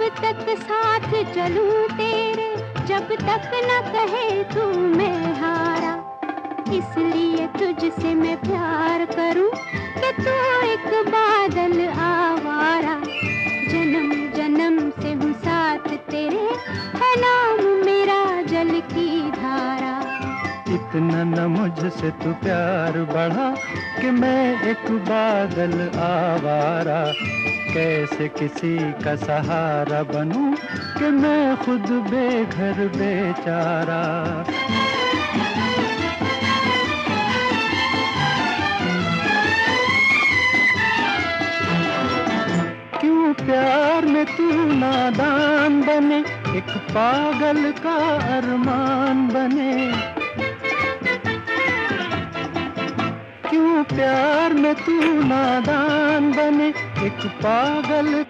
तक साथ चलूं तेरे, जब तक न कहे तू मैं हारा। इसलिए तुझसे मैं प्यार करूं कि तू एक बादल आवारा। जन्म जन्म से हूँ साथ तेरे, है नाम मेरा जल की धारा। इतना न मुझसे तू प्यार बढ़ा कि मैं एक बादल आवारा। कैसे किसी का सहारा बनूं कि मैं खुद बेघर बेचारा। क्यों प्यार में तू नादान बने, एक पागल का अरमान बने। क्यों प्यार में तू नादान बने, एक पागल